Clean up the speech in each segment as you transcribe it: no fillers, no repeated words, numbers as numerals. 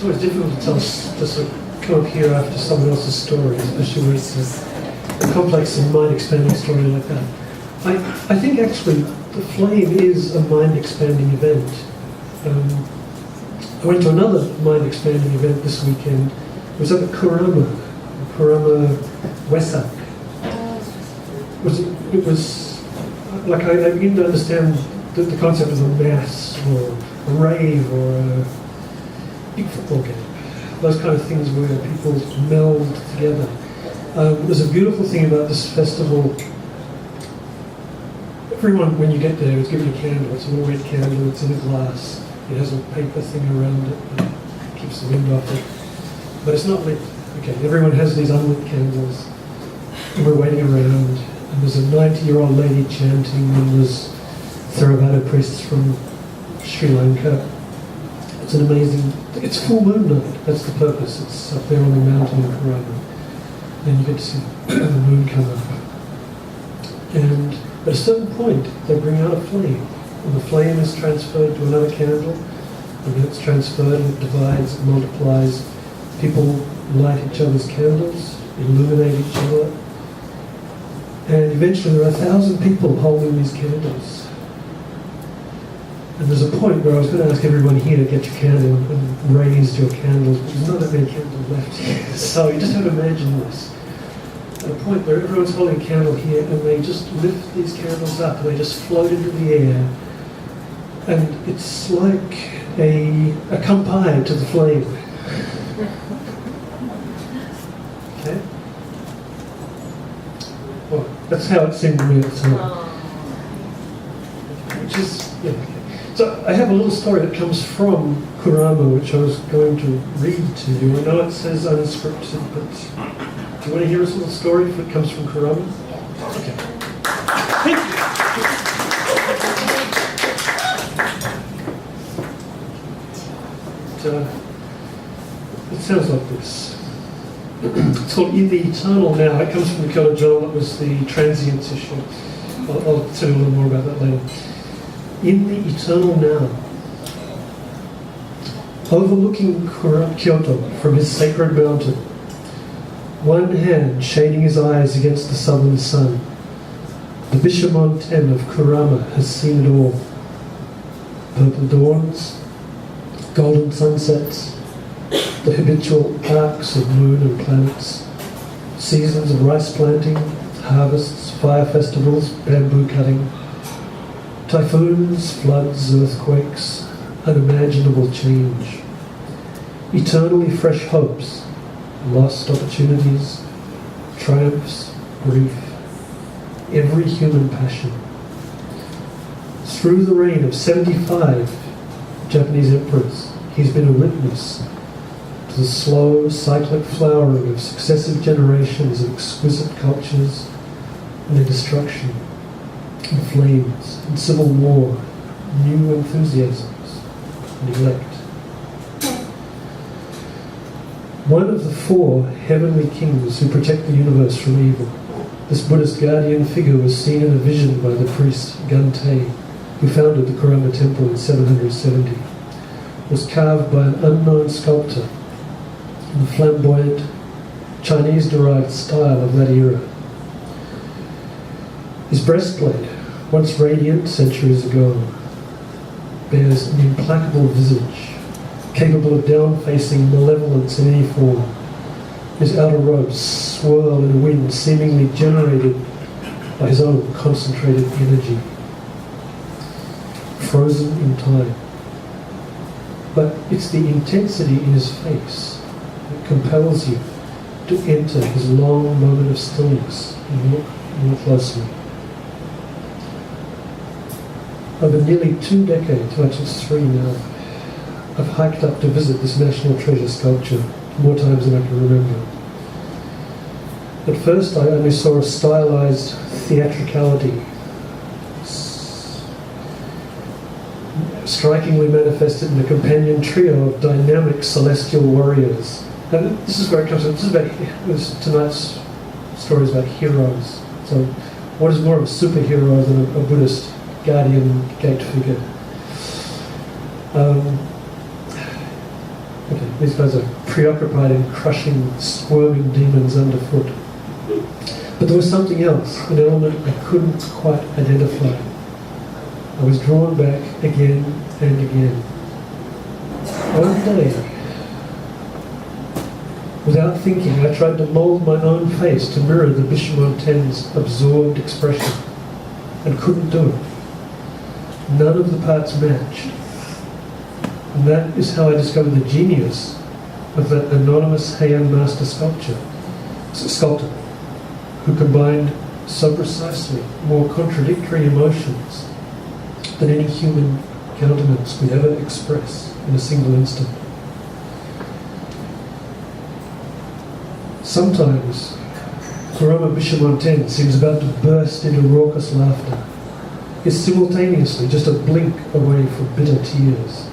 it's always difficult to sort of come up here after someone else's story, especially when it's a complex and mind-expanding story like that. I think actually the flame is a mind-expanding event. I went to another mind-expanding event this weekend. It was up at Kurama Wesak. It was like I began to understand the concept of a mass or a rave or a big football game. Those kind of things where people meld together. There's a beautiful thing about this festival. Everyone, when you get there, is given a candle. It's a little red candle. It's in a glass. It has a paper thing around it that keeps the wind off it. But it's not lit. Okay, everyone has these unlit candles. And we're waiting around. And there's a 90-year-old lady chanting, and there's Theravada priests from Sri Lanka. It's an amazing... It's full moon night. That's the purpose. It's up there on the mountain in Kurama. And you get to see the moon come up. And at a certain point, they bring out a flame. And the flame is transferred to another candle. And then it's transferred and it divides, it multiplies. People light each other's candles, illuminate each other. And eventually there are 1,000 people holding these candles. And there's a point where I was going to ask everyone here to get your candle and raise your candles, but there's not that many candles left here. So you just have to imagine this. At a point where everyone's holding a candle here and they just lift these candles up and they just float into the air. And it's like a kampai to the flame. Okay? Well, that's how it seemed to me at the time. Which is, yeah, okay. So I have a little story that comes from Kurama, which I was going to read to you. I know it says unscripted, but do you want to hear this little story if it comes from Kurama? Okay. Thank you. It sounds like this. It's called In the Eternal Now. It comes from the Kyoto Journal. It was the transience issue. I'll tell you a little more about that later. In the eternal now, overlooking Kyoto from his sacred mountain, one hand shading his eyes against the southern sun, the Bishamon 10 of Kurama has seen it all. Purple dawns, golden sunsets, the habitual arcs of moon and planets, seasons of rice planting, harvests, fire festivals, bamboo cutting, typhoons, floods, earthquakes, unimaginable change, eternally fresh hopes, lost opportunities, triumphs, grief, every human passion. Through the reign of 75 Japanese emperors, he's been a witness to the slow, cyclic flowering of successive generations of exquisite cultures and their destruction, and flames, and civil war, new enthusiasms, neglect. One of the 4 heavenly kings who protect the universe from evil, this Buddhist guardian figure was seen in a vision by the priest Gante, who founded the Kurama temple in 770, was carved by an unknown sculptor in the flamboyant, Chinese-derived style of that era. His breastplate, once radiant centuries ago, bears an implacable visage, capable of down-facing malevolence in any form. His outer robes swirl in a wind seemingly generated by his own concentrated energy, frozen in time. But it's the intensity in his face that compels you to enter his long moment of stillness and look more closely. Over nearly 2 decades, well, actually it's 3 now, I've hiked up to visit this national treasure sculpture more times than I can remember. At first I only saw a stylized theatricality, strikingly manifested in a companion trio of dynamic celestial warriors. And this is where it comes from. Tonight's story is about heroes. So what is more of a superhero than a Buddhist guardian gate figure? Okay, These guys are preoccupied in crushing, squirming demons underfoot. But there was something else, an element I couldn't quite identify. I was drawn back again and again. One day, without thinking, I tried to mould my own face to mirror the Bishamonten's absorbed expression, and couldn't do it. None of the parts matched. And that is how I discovered the genius of that anonymous Heian master sculptor, who combined so precisely more contradictory emotions than any human countenance could ever express in a single instant. Sometimes, Kurama Bishamonten seems about to burst into raucous laughter, is simultaneously just a blink away from bitter tears.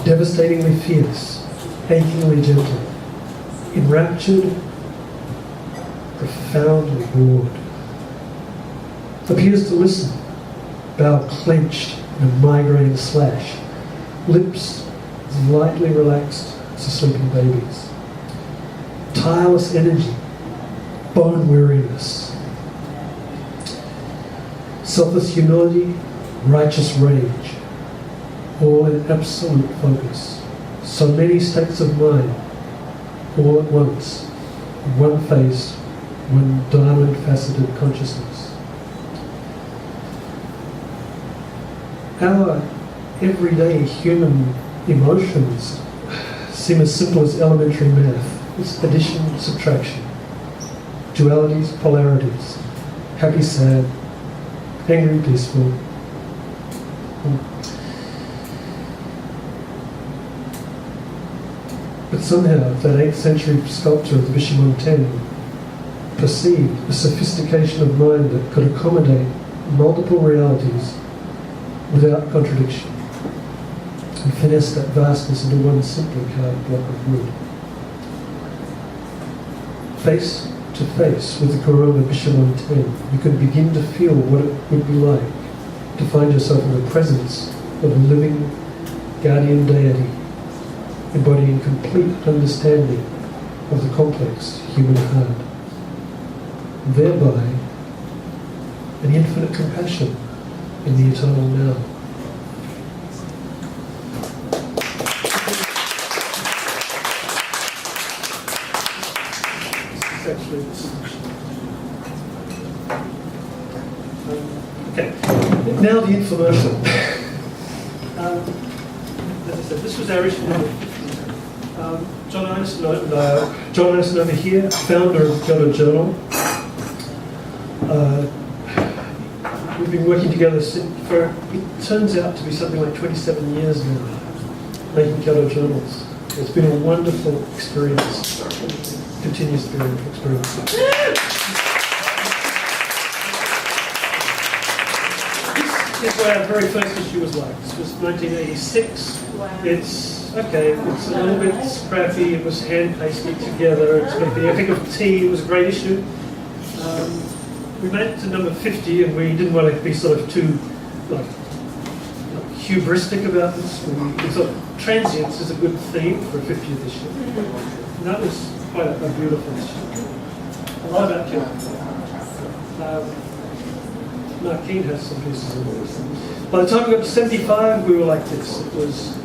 Devastatingly fierce, achingly gentle, enraptured, profoundly bored. Appears to listen, bow clenched in a migraine slash, lips as lightly relaxed as a sleeping baby's. Tireless energy, bone weariness, selfless humility, righteous rage, all in absolute focus. So many states of mind, all at once, in one face, one diamond-faceted consciousness. Our everyday human emotions seem as simple as elementary math. It's addition, subtraction, dualities, polarities, happy, sad, angry, peaceful. But somehow that 8th century sculptor of the Bishamonten perceived a sophistication of mind that could accommodate multiple realities without contradiction, and finesse that vastness into one simply carved block of wood. Face to face with the Kurama Bishamonten, you could begin to feel what it would be like to find yourself in the presence of a living guardian deity, embodying complete understanding of the complex human heart, thereby an infinite compassion in the eternal now. Okay, now the infomercial. As I said, this was our issue number 50. John Anderson over here, founder of Kyoto Journal. We've been working together for, it turns out to be something like 27 years now, making Kyoto journals. It's been a wonderful experience. Continues to be a wonderful experience. This is what our very first issue was like. This was 1986. Wow. It's a little bit scrappy. It was hand pasted together. It's got the epic of tea. It was a great issue. We made it to number 50, and we didn't want to be sort of too hubristic about this. We thought transience is a good theme for a 50th issue. And that was quite a beautiful issue. A lot about Kyoto. Mark Keane has some pieces of this. By the time we got to 75, we were like this. It was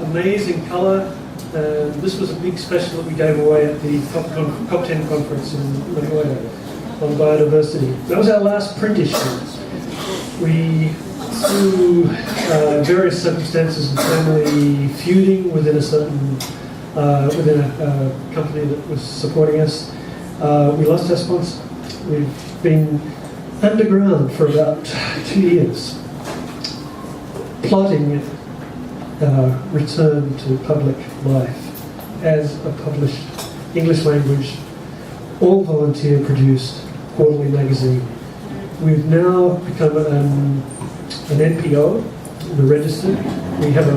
amazing colour. This was a big special that we gave away at the COP10 conference in Nagoya on biodiversity. That was our last print issue. We, through various circumstances and family feuding within a certain within a company that was supporting us, we lost our sponsor. We've been underground for about 2 years, plotting our return to public life as a published English language, all volunteer produced quarterly magazine. We've now become an NPO, we're registered. We have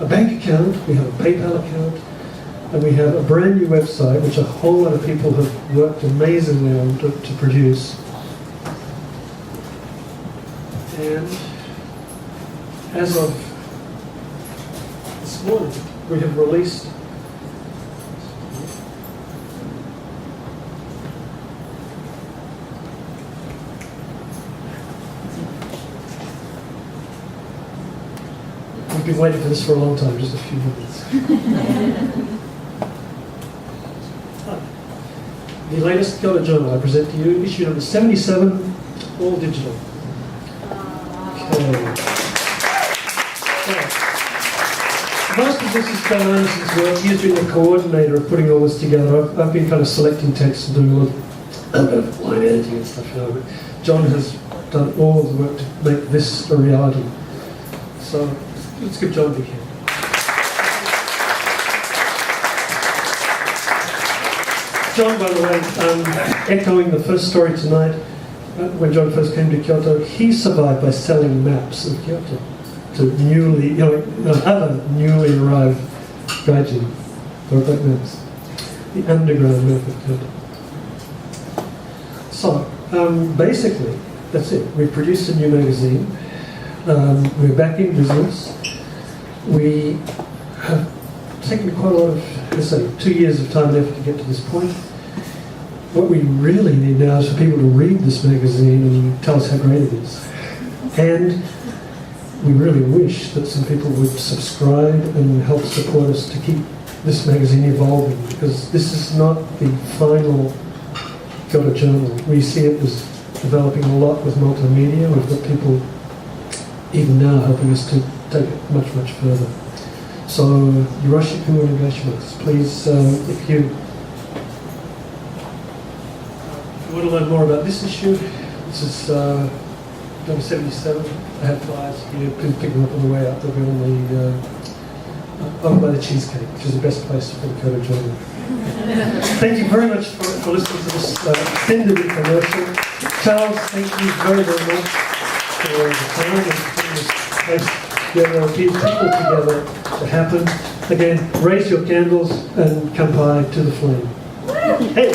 a bank account, we have a PayPal account, and we have a brand new website which a whole lot of people have worked amazingly on to produce. And as of this morning, we have released We've been waiting for this for a long time, just a few minutes. The latest Kyoto Journal I present to you, issue number 77, all digital. Okay. Most of this is John Anderson's work. He's been the coordinator of putting all this together. I've been kind of selecting text and doing a bit of line editing and stuff, you know, but John has done all the work to make this a reality. So let's give John a big hand. John, by the way, echoing the first story tonight, when John first came to Kyoto, he survived by selling maps of Kyoto to other newly arrived gaijin, or maps, the underground map of Kyoto. So, basically, that's it. We produced a new magazine. We're back in business. We have taken quite a lot of, let's say, 2 years of time and effort to get to this point. What we really need now is for people to read this magazine and tell us how great it is. And we really wish that some people would subscribe and help support us to keep this magazine evolving, because this is not the final Kyoto Journal. We see it as developing a lot with multimedia. We've got people even now helping us to take it much, much further. So, yoroshiku onegaishimasu. Please, if you want to learn more about this issue, this is number 77. I have flyers here. Please pick them up on the way out. They'll be on the over by the cheesecake, which is the best place for the Kyoto Journal. Thank you very much for listening to this extended infomercial. Charles, thank you very, very much for the time and putting this place together, people together to happen. Again, raise your candles and kanpai to the flame. Hey!